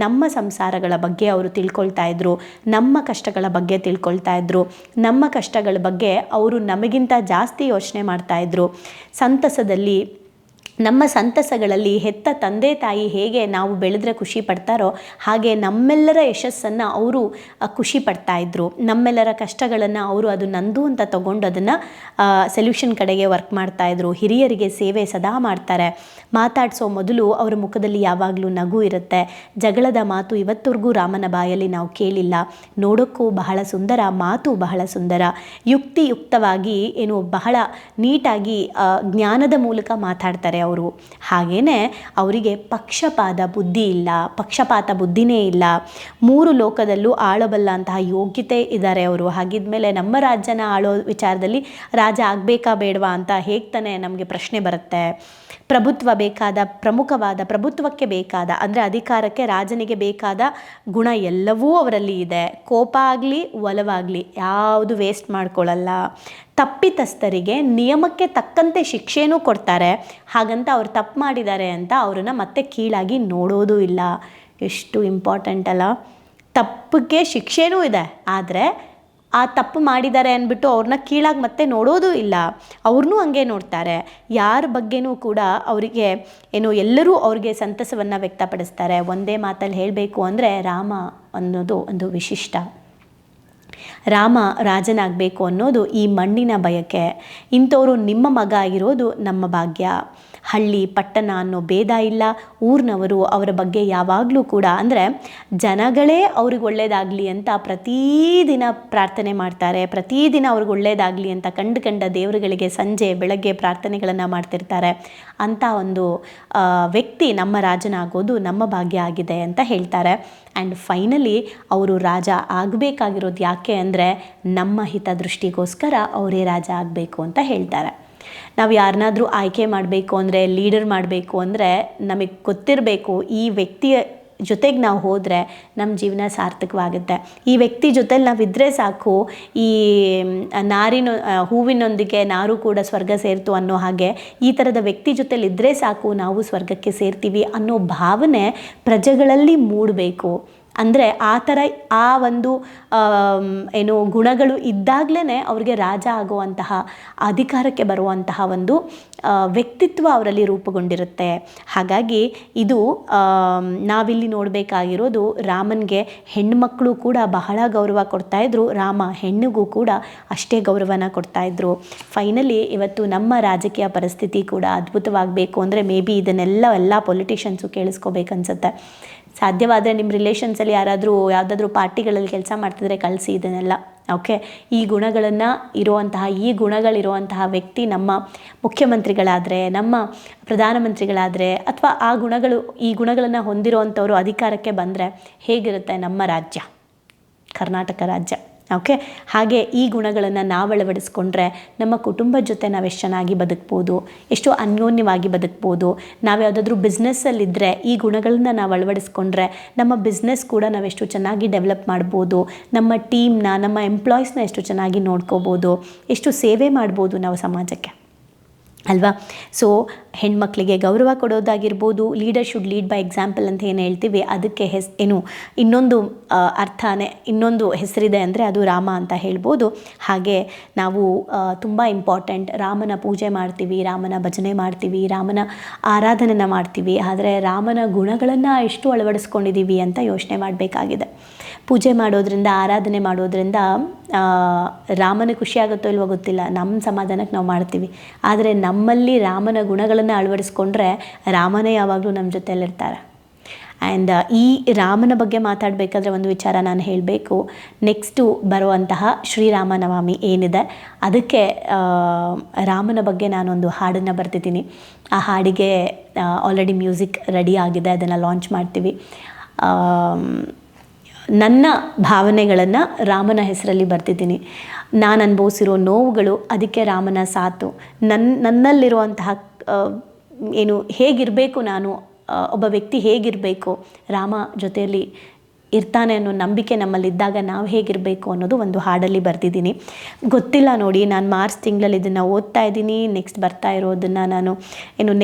ನಮ್ಮ ಸಂಸಾರಗಳ ಬಗ್ಗೆ ಅವರು ತಿಳ್ಕೊಳ್ತಾ ಇದ್ರು, ನಮ್ಮ ಕಷ್ಟಗಳ ಬಗ್ಗೆ ತಿಳ್ಕೊಳ್ತಾ ಇದ್ರು, ನಮ್ಮ ಕಷ್ಟಗಳ ಬಗ್ಗೆ ಅವರು ನಮಗಿಂತ ಜಾಸ್ತಿ ಯೋಚನೆ ಮಾಡ್ತಾಯಿದ್ರು. ಸಂತಸದಲ್ಲಿ, ನಮ್ಮ ಸಂತಸಗಳಲ್ಲಿ ಹೆತ್ತ ತಂದೆ ತಾಯಿ ಹೇಗೆ ನಾವು ಬೆಳೆದ್ರೆ ಖುಷಿ ಪಡ್ತಾರೋ ಹಾಗೆ ನಮ್ಮೆಲ್ಲರ ಯಶಸ್ಸನ್ನು ಅವರು ಖುಷಿ ಪಡ್ತಾಯಿದ್ರು. ನಮ್ಮೆಲ್ಲರ ಕಷ್ಟಗಳನ್ನು ಅವರು ಅದು ನಂದು ಅಂತ ತಗೊಂಡು ಅದನ್ನು ಸೊಲ್ಯೂಷನ್ ಕಡೆಗೆ ವರ್ಕ್ ಮಾಡ್ತಾಯಿದ್ರು. ಹಿರಿಯರಿಗೆ ಸೇವೆ ಸದಾ ಮಾಡ್ತಾರೆ. ಮಾತಾಡಿಸೋ ಮೊದಲು ಅವರ ಮುಖದಲ್ಲಿ ಯಾವಾಗಲೂ ನಗು ಇರುತ್ತೆ. ಜಗಳದ ಮಾತು ಇವತ್ತವರೆಗೂ ರಾಮನ ಬಾಯಲ್ಲಿ ನಾವು ಕೇಳಿಲ್ಲ. ನೋಡೋಕ್ಕೂ ಬಹಳ ಸುಂದರ, ಮಾತು ಬಹಳ ಸುಂದರ, ಯುಕ್ತಿಯುಕ್ತವಾಗಿ ಏನು ಬಹಳ ನೀಟಾಗಿ ಜ್ಞಾನದ ಮೂಲಕ ಮಾತಾಡ್ತಾರೆ ಅವರು. ಹಾಗೇನೆ ಅವರಿಗೆ ಪಕ್ಷಪಾತ ಬುದ್ಧಿನೇ ಇಲ್ಲ. ಮೂರು ಲೋಕದಲ್ಲೂ ಆಳಬಲ್ಲ ಅಂತಹ ಯೋಗ್ಯತೆ ಇದ್ದಾರೆ ಅವರು. ಹಾಗಿದ್ಮೇಲೆ ನಮ್ಮ ರಾಜ್ಯನ ಆಳೋ ವಿಚಾರದಲ್ಲಿ ರಾಜ ಆಗಬೇಕಾ ಬೇಡವಾ ಅಂತ ಹೇಗೆ ತಾನೇ ನಮಗೆ ಪ್ರಶ್ನೆ ಬರುತ್ತೆ. ಪ್ರಭುತ್ವಕ್ಕೆ ಬೇಕಾದ ಅಂದರೆ ಅಧಿಕಾರಕ್ಕೆ ರಾಜನಿಗೆ ಬೇಕಾದ ಗುಣ ಎಲ್ಲವೂ ಅವರಲ್ಲಿ ಇದೆ. ಕೋಪ ಆಗಲಿ ಒಲವಾಗಲಿ ಯಾವುದು ವೇಸ್ಟ್ ಮಾಡ್ಕೊಳ್ಳಲ್ಲ. ತಪ್ಪಿತಸ್ಥರಿಗೆ ನಿಯಮಕ್ಕೆ ತಕ್ಕಂತೆ ಶಿಕ್ಷೆನೂ ಕೊಡ್ತಾರೆ. ಹಾಗಂತ ಅವ್ರು ತಪ್ಪು ಮಾಡಿದ್ದಾರೆ ಅಂತ ಅವರನ್ನು ಮತ್ತೆ ಕೀಳಾಗಿ ನೋಡೋದು ಇಲ್ಲ. ಎಷ್ಟು ಇಂಪಾರ್ಟೆಂಟ್ ಅಲ್ಲ. ತಪ್ಪಿಗೆ ಶಿಕ್ಷೆನೂ ಇದೆ, ಆದರೆ ಆ ತಪ್ಪು ಮಾಡಿದ್ದಾರೆ ಅಂದ್ಬಿಟ್ಟು ಅವ್ರನ್ನ ಕೀಳಾಗಿ ಮತ್ತೆ ನೋಡೋದು ಇಲ್ಲ. ಅವ್ರನ್ನೂ ಹಂಗೆ ನೋಡ್ತಾರೆ. ಯಾರ ಬಗ್ಗೆನೂ ಕೂಡ ಅವರಿಗೆ ಏನು ಎಲ್ಲರೂ ಅವ್ರಿಗೆ ಸಂತಸವನ್ನು ವ್ಯಕ್ತಪಡಿಸ್ತಾರೆ. ಒಂದೇ ಮಾತಲ್ಲಿ ಹೇಳಬೇಕು ಅಂದರೆ ರಾಮ ಅನ್ನೋದು ಒಂದು ವಿಶಿಷ್ಟ. ರಾಮ ರಾಜನಾಗಬೇಕು ಅನ್ನೋದು ಈ ಮಣ್ಣಿನ ಬಯಕೆ. ಇಂಥವರು ನಿಮ್ಮ ಮಗ ಇರೋದು ನಮ್ಮ ಭಾಗ್ಯ. ಹಳ್ಳಿ ಪಟ್ಟಣ ಅನ್ನೋ ಭೇದ ಇಲ್ಲ. ಊರಿನವರು ಅವರ ಬಗ್ಗೆ ಯಾವಾಗಲೂ ಕೂಡ ಅಂದರೆ ಜನಗಳೇ ಅವ್ರಿಗೆ ಒಳ್ಳೆಯದಾಗಲಿ ಅಂತ ಪ್ರತಿದಿನ ಪ್ರಾರ್ಥನೆ ಮಾಡ್ತಾರೆ. ಪ್ರತಿದಿನ ಅವ್ರಿಗೆ ಒಳ್ಳೆಯದಾಗಲಿ ಅಂತ ಕಂಡ ದೇವರುಗಳಿಗೆ ಸಂಜೆ ಬೆಳಗ್ಗೆ ಪ್ರಾರ್ಥನೆಗಳನ್ನು ಮಾಡ್ತಿರ್ತಾರೆ. ಅಂಥ ಒಂದು ವ್ಯಕ್ತಿ ನಮ್ಮ ರಾಜನಾಗೋದು ನಮ್ಮ ಭಾಗ್ಯ ಆಗಿದೆ ಅಂತ ಹೇಳ್ತಾರೆ. ಆ್ಯಂಡ್ ಫೈನಲಿ ಅವರು ರಾಜ ಆಗಬೇಕಾಗಿರೋದು ಯಾಕೆ ಅಂದರೆ ನಮ್ಮ ಹಿತದೃಷ್ಟಿಗೋಸ್ಕರ ಅವರೇ ರಾಜ ಆಗಬೇಕು ಅಂತ ಹೇಳ್ತಾರೆ. ನಾವು ಯಾರನ್ನಾದರೂ ಆಯ್ಕೆ ಮಾಡಬೇಕು ಅಂದರೆ, ಲೀಡರ್ ಮಾಡಬೇಕು ಅಂದರೆ ನಮಗೆ ಗೊತ್ತಿರಬೇಕು ಈ ವ್ಯಕ್ತಿಯ ಜೊತೆಗೆ ನಾವು ಹೋದರೆ ನಮ್ಮ ಜೀವನ ಸಾರ್ಥಕವಾಗುತ್ತೆ. ಈ ವ್ಯಕ್ತಿ ಜೊತೆಲಿ ನಾವಿದ್ದರೆ ಸಾಕು, ಈ ಹೂವಿನೊಂದಿಗೆ ನಾರು ಕೂಡ ಸ್ವರ್ಗ ಸೇರ್ತು ಅನ್ನೋ ಹಾಗೆ ಈ ಥರದ ವ್ಯಕ್ತಿ ಜೊತೆಲಿ ಇದ್ದರೆ ಸಾಕು ನಾವು ಸ್ವರ್ಗಕ್ಕೆ ಸೇರ್ತೀವಿ ಅನ್ನೋ ಭಾವನೆ ಪ್ರಜೆಗಳಲ್ಲಿ ಮೂಡಬೇಕು. ಅಂದರೆ ಆ ಥರ ಆ ಒಂದು ಗುಣಗಳು ಇದ್ದಾಗಲೇ ಅವ್ರಿಗೆ ರಾಜ ಆಗುವಂತಹ ಅಧಿಕಾರಕ್ಕೆ ಬರುವಂತಹ ಒಂದು ವ್ಯಕ್ತಿತ್ವ ಅವರಲ್ಲಿ ರೂಪುಗೊಂಡಿರುತ್ತೆ. ಹಾಗಾಗಿ ಇದು ನಾವಿಲ್ಲಿ ನೋಡಬೇಕಾಗಿರೋದು, ರಾಮನಿಗೆ ಹೆಣ್ಣುಮಕ್ಕಳು ಕೂಡ ಬಹಳ ಗೌರವ ಕೊಡ್ತಾಯಿದ್ರು, ರಾಮ ಹೆಣ್ಣಿಗೂ ಕೂಡ ಅಷ್ಟೇ ಗೌರವನ ಕೊಡ್ತಾಯಿದ್ರು. ಫೈನಲಿ ಇವತ್ತು ನಮ್ಮ ರಾಜಕೀಯ ಪರಿಸ್ಥಿತಿ ಕೂಡ ಅದ್ಭುತವಾಗಬೇಕು ಅಂದರೆ ಮೇ ಬಿ ಇದನ್ನೆಲ್ಲ ಪೊಲಿಟಿಷಿಯನ್ಸು ಕೇಳಿಸ್ಕೋಬೇಕನ್ಸುತ್ತೆ. ಸಾಧ್ಯವಾದರೆ ನಿಮ್ಮ ರಿಲೇಷನ್ಸಲ್ಲಿ ಯಾರಾದರೂ ಯಾವುದಾದ್ರೂ ಪಾರ್ಟಿಗಳಲ್ಲಿ ಕೆಲಸ ಮಾಡ್ತಿದ್ರೆ ಕಳಿಸಿ ಇದನ್ನೆಲ್ಲ. ಓಕೆ, ಈ ಗುಣಗಳಿರುವಂತಹ ವ್ಯಕ್ತಿ ನಮ್ಮ ಮುಖ್ಯಮಂತ್ರಿಗಳಾದರೆ, ನಮ್ಮ ಪ್ರಧಾನಮಂತ್ರಿಗಳಾದರೆ, ಅಥವಾ ಈ ಗುಣಗಳನ್ನು ಹೊಂದಿರುವಂಥವರು ಅಧಿಕಾರಕ್ಕೆ ಬಂದರೆ ಹೇಗಿರುತ್ತೆ ನಮ್ಮ ರಾಜ್ಯ, ಕರ್ನಾಟಕ ರಾಜ್ಯ. ಓಕೆ, ಹಾಗೆ ಈ ಗುಣಗಳನ್ನು ನಾವು ಅಳವಡಿಸ್ಕೊಂಡ್ರೆ ನಮ್ಮ ಕುಟುಂಬದ ಜೊತೆ ನಾವು ಎಷ್ಟು ಚೆನ್ನಾಗಿ ಬದುಕ್ಬೋದು, ಎಷ್ಟು ಅನ್ಯೋನ್ಯವಾಗಿ ಬದುಕ್ಬೋದು. ನಾವು ಯಾವುದಾದ್ರೂ ಬಿಸ್ನೆಸ್ಸಲ್ಲಿದ್ದರೆ ಈ ಗುಣಗಳನ್ನ ನಾವು ಅಳವಡಿಸ್ಕೊಂಡ್ರೆ ನಮ್ಮ ಬಿಸ್ನೆಸ್ ಕೂಡ ನಾವೆಷ್ಟು ಚೆನ್ನಾಗಿ ಡೆವಲಪ್ ಮಾಡ್ಬೋದು, ನಮ್ಮ ಟೀಮ್ನ, ನಮ್ಮ ಎಂಪ್ಲಾಯೀಸ್ನ ಎಷ್ಟು ಚೆನ್ನಾಗಿ ನೋಡ್ಕೋಬೋದು, ಎಷ್ಟು ಸೇವೆ ಮಾಡ್ಬೋದು ನಾವು ಸಮಾಜಕ್ಕೆ ಅಲ್ವಾ. ಸೊ ಹೆಣ್ಮಕ್ಳಿಗೆ ಗೌರವ ಕೊಡೋದಾಗಿರ್ಬೋದು, leader should lead by example ಅಂತ ಏನು ಹೇಳ್ತೀವಿ, ಅದಕ್ಕೆ ಇನ್ನೊಂದು ಅರ್ಥನೇ, ಇನ್ನೊಂದು ಹೆಸರಿದೆ ಅಂದರೆ ಅದು ರಾಮ ಅಂತ ಹೇಳ್ಬೋದು. ಹಾಗೆ ನಾವು ತುಂಬ ಇಂಪಾರ್ಟೆಂಟ್, ರಾಮನ ಪೂಜೆ ಮಾಡ್ತೀವಿ, ರಾಮನ ಭಜನೆ ಮಾಡ್ತೀವಿ, ರಾಮನ ಆರಾಧನೆನ ಮಾಡ್ತೀವಿ. ಆದರೆ ರಾಮನ ಗುಣಗಳನ್ನು ಎಷ್ಟು ಅಳವಡಿಸ್ಕೊಂಡಿದ್ದೀವಿ ಅಂತ ಯೋಚನೆ ಮಾಡಬೇಕಾಗಿದೆ. ಪೂಜೆ ಮಾಡೋದ್ರಿಂದ, ಆರಾಧನೆ ಮಾಡೋದ್ರಿಂದ ರಾಮನ ಖುಷಿಯಾಗುತ್ತೋ ಇಲ್ವೋ ಗೊತ್ತಿಲ್ಲ, ನಮ್ಮ ಸಮಾಧಾನಕ್ಕೆ ನಾವು ಮಾಡ್ತೀವಿ. ಆದರೆ ನಮ್ಮಲ್ಲಿ ರಾಮನ ಗುಣಗಳನ್ನು ಅಳವಡಿಸ್ಕೊಂಡ್ರೆ ರಾಮನೇ ಯಾವಾಗಲೂ ನಮ್ಮ ಜೊತೆಯಲ್ಲಿರ್ತಾರೆ. ಆ್ಯಂಡ್ ಈ ರಾಮನ ಬಗ್ಗೆ ಮಾತಾಡಬೇಕಾದ್ರೆ ಒಂದು ವಿಚಾರ ನಾನು ಹೇಳಬೇಕು. ನೆಕ್ಸ್ಟು ಬರುವಂತಹ ಶ್ರೀರಾಮನವಮಿ ಏನಿದೆ ಅದಕ್ಕೆ ರಾಮನ ಬಗ್ಗೆ ನಾನೊಂದು ಹಾಡನ್ನು ಬರ್ತಿದ್ದೀನಿ. ಆ ಹಾಡಿಗೆ ಆಲ್ರೆಡಿ ಮ್ಯೂಸಿಕ್ ರೆಡಿ ಆಗಿದೆ, ಅದನ್ನು ಲಾಂಚ್ ಮಾಡ್ತೀವಿ. ನನ್ನ ಭಾವನೆಗಳನ್ನು ರಾಮನ ಹೆಸರಲ್ಲಿ ಬರ್ತಿದ್ದೀನಿ. ನಾನು ಅನುಭವಿಸಿರೋ ನೋವುಗಳು, ಅದಕ್ಕೆ ರಾಮನ ಸಾತು, ನನ್ನಲ್ಲಿರುವಂತಹ ಹೇಗಿರಬೇಕು, ನಾನು ಒಬ್ಬ ವ್ಯಕ್ತಿ ಹೇಗಿರಬೇಕು, ರಾಮ ಜೊತೆಯಲ್ಲಿ ಇರ್ತಾನೆ ಅನ್ನೋ ನಂಬಿಕೆ ನಮ್ಮಲ್ಲಿದ್ದಾಗ ನಾವು ಹೇಗಿರಬೇಕು ಅನ್ನೋದು ಒಂದು ಹಾಡಲ್ಲಿ ಬರ್ತಿದ್ದೀನಿ. ಗೊತ್ತಿಲ್ಲ ನೋಡಿ, ನಾನು ಮಾರ್ಚ್ ತಿಂಗಳಲ್ಲಿ ಇದನ್ನು ಓದ್ತಾ ಇದ್ದೀನಿ. ನೆಕ್ಸ್ಟ್ ಬರ್ತಾ ಇರೋದನ್ನು ನಾನು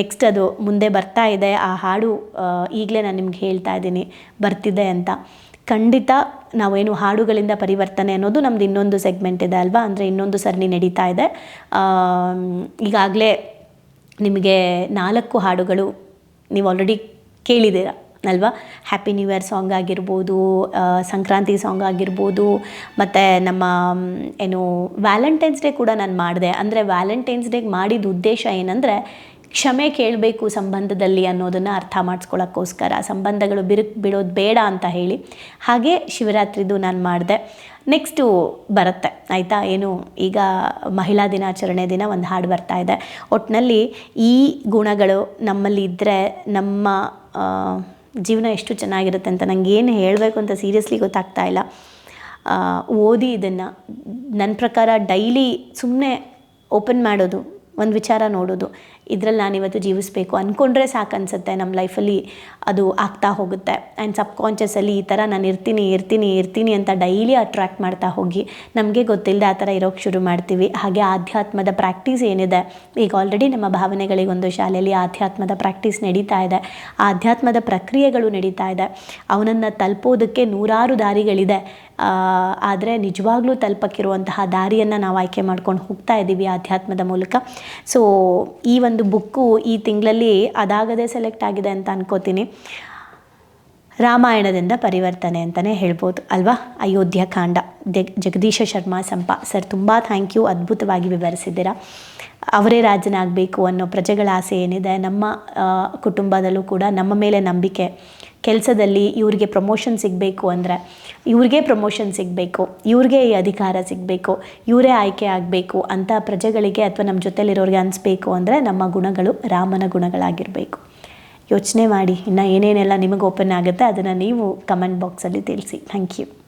ನೆಕ್ಸ್ಟ್ ಅದು ಮುಂದೆ ಬರ್ತಾ ಇದೆ. ಆ ಹಾಡು ಈಗಲೇ ನಾನು ನಿಮ್ಗೆ ಹೇಳ್ತಾ ಇದ್ದೀನಿ ಬರ್ತಿದೆ ಅಂತ. ಖಂಡಿತ ನಾವೇನು ಹಾಡುಗಳಿಂದ ಪರಿವರ್ತನೆ ಅನ್ನೋದು ನಮ್ಮದು ಇನ್ನೊಂದು ಸೆಗ್ಮೆಂಟ್ ಇದೆ ಅಲ್ವಾ, ಅಂದರೆ ಇನ್ನೊಂದು ಸರಣಿ ನಡೀತಾ ಇದೆ. ಈಗಾಗಲೇ ನಿಮಗೆ 4 ಹಾಡುಗಳು ನೀವು ಆಲ್ರೆಡಿ ಕೇಳಿದ್ದೀರ ಅಲ್ವಾ. ಹ್ಯಾಪಿ ನ್ಯೂ ಇಯರ್ ಸಾಂಗ್ ಆಗಿರ್ಬೋದು, ಸಂಕ್ರಾಂತಿ ಸಾಂಗ್ ಆಗಿರ್ಬೋದು, ಮತ್ತು ನಮ್ಮ ವ್ಯಾಲೆಂಟೈನ್ಸ್ ಡೇ ಕೂಡ ನಾನು ಮಾಡಿದೆ. ಅಂದರೆ ವ್ಯಾಲೆಂಟೈನ್ಸ್ ಡೇಗೆ ಮಾಡಿದ ಉದ್ದೇಶ ಏನಂದರೆ ಕ್ಷಮೆ ಕೇಳಬೇಕು ಸಂಬಂಧದಲ್ಲಿ ಅನ್ನೋದನ್ನು ಅರ್ಥ ಮಾಡಿಸ್ಕೊಳ್ಳೋಕ್ಕೋಸ್ಕರ, ಸಂಬಂಧಗಳು ಬಿಡೋದು ಬೇಡ ಅಂತ ಹೇಳಿ. ಹಾಗೆ ಶಿವರಾತ್ರಿದು ನಾನು ಮಾಡಿದೆ. ನೆಕ್ಸ್ಟು ಬರುತ್ತೆ ಆಯಿತಾ. ಈಗ ಮಹಿಳಾ ದಿನಾಚರಣೆ ದಿನ ಒಂದು ಹಾಡು ಬರ್ತಾ ಇದೆ. ಒಟ್ಟಿನಲ್ಲಿ ಈ ಗುಣಗಳು ನಮ್ಮಲ್ಲಿ ಇದ್ದರೆ ನಮ್ಮ ಜೀವನ ಎಷ್ಟು ಚೆನ್ನಾಗಿರುತ್ತೆ ಅಂತ ನನಗೆ ಏನು ಹೇಳಬೇಕು ಅಂತ ಸೀರಿಯಸ್ಲಿ ಗೊತ್ತಾಗ್ತಾ ಇಲ್ಲ. ಓದಿ ಇದನ್ನು. ನನ್ನ ಪ್ರಕಾರ ಡೈಲಿ ಸುಮ್ಮನೆ ಓಪನ್ ಮಾಡೋದು, ಒಂದು ವಿಚಾರ ನೋಡೋದು, ಇದರಲ್ಲಿ ನಾನಿವತ್ತು ಜೀವಿಸಬೇಕು ಅಂದ್ಕೊಂಡ್ರೆ ಸಾಕು ಅನಿಸುತ್ತೆ. ನಮ್ಮ ಲೈಫಲ್ಲಿ ಅದು ಆಗ್ತಾ ಹೋಗುತ್ತೆ. ಆ್ಯಂಡ್ ಸಬ್ಕಾನ್ಷಿಯಸಲ್ಲಿ ಈ ಥರ ನಾನು ಇರ್ತೀನಿ ಅಂತ ಡೈಲಿ ಅಟ್ರ್ಯಾಕ್ಟ್ ಮಾಡ್ತಾ ಹೋಗಿ ನಮಗೆ ಗೊತ್ತಿಲ್ಲದೆ ಆ ಥರ ಇರೋಕ್ಕೆ ಶುರು ಮಾಡ್ತೀವಿ. ಹಾಗೆ ಆಧ್ಯಾತ್ಮದ ಪ್ರಾಕ್ಟೀಸ್ ಏನಿದೆ, ಈಗ ಆಲ್ರೆಡಿ ನಮ್ಮ ಭಾವನೆಗಳಿಗೊಂದು ಶಾಲೆಯಲ್ಲಿ ಆಧ್ಯಾತ್ಮದ ಪ್ರಾಕ್ಟೀಸ್ ನಡೀತಾ ಇದೆ, ಆಧ್ಯಾತ್ಮದ ಪ್ರಕ್ರಿಯೆಗಳು ನಡೀತಾ ಇದೆ. ಅವನನ್ನು ತಲುಪೋದಕ್ಕೆ ನೂರಾರು ದಾರಿಗಳಿದೆ. ಆದರೆ ನಿಜವಾಗ್ಲೂ ತಲುಪಕ್ಕಿರುವಂತಹ ದಾರಿಯನ್ನು ನಾವು ಆಯ್ಕೆ ಮಾಡ್ಕೊಂಡು ಹೋಗ್ತಾ ಇದ್ದೀವಿ ಆಧ್ಯಾತ್ಮದ ಮೂಲಕ. ಸೊ ಈ ಒಂದು ಬುಕ್ಕು ಈ ತಿಂಗಳಲ್ಲಿ ಅದಾಗದೇ ಸೆಲೆಕ್ಟ್ ಆಗಿದೆ ಅಂತ ಅನ್ಕೋತೀನಿ. ರಾಮಾಯಣದಿಂದ ಪರಿವರ್ತನೆ ಅಂತಲೇ ಹೇಳ್ಬೋದು ಅಲ್ವಾ. ಅಯೋಧ್ಯ ಕಾಂಡ ಜಗದೀಶ ಶರ್ಮಾ ಸಂಪ ಸರ್, ತುಂಬ ಥ್ಯಾಂಕ್ ಯು, ಅದ್ಭುತವಾಗಿ ವಿವರಿಸಿದ್ದೀರಾ. ಅವರೇ ರಾಜನಾಗಬೇಕು ಅನ್ನೋ ಪ್ರಜೆಗಳ ಆಸೆ ಏನಿದೆ, ನಮ್ಮ ಕುಟುಂಬದಲ್ಲೂ ಕೂಡ ನಮ್ಮ ಮೇಲೆ ನಂಬಿಕೆ, ಕೆಲಸದಲ್ಲಿ ಇವ್ರಿಗೆ ಪ್ರಮೋಷನ್ ಸಿಗಬೇಕು ಅಂದರೆ ಇವ್ರಿಗೆ ಪ್ರಮೋಷನ್ ಸಿಗಬೇಕು, ಇವ್ರಿಗೆ ಈ ಅಧಿಕಾರ ಸಿಗಬೇಕು, ಇವರೇ ಆಯ್ಕೆ ಆಗಬೇಕು ಅಂತ ಪ್ರಜೆಗಳಿಗೆ ಅಥವಾ ನಮ್ಮ ಜೊತೆಲಿರೋರಿಗೆ ಅನಿಸ್ಬೇಕು ಅಂದರೆ ನಮ್ಮ ಗುಣಗಳು ರಾಮನ ಗುಣಗಳಾಗಿರಬೇಕು. ಯೋಚನೆ ಮಾಡಿ, ಇನ್ನು ಏನೇನೆಲ್ಲ ನಿಮಗೆ ಓಪನ್ ಆಗುತ್ತೆ ಅದನ್ನು ನೀವು ಕಮೆಂಟ್ ಬಾಕ್ಸಲ್ಲಿ ತಿಳಿಸಿ. Thank you.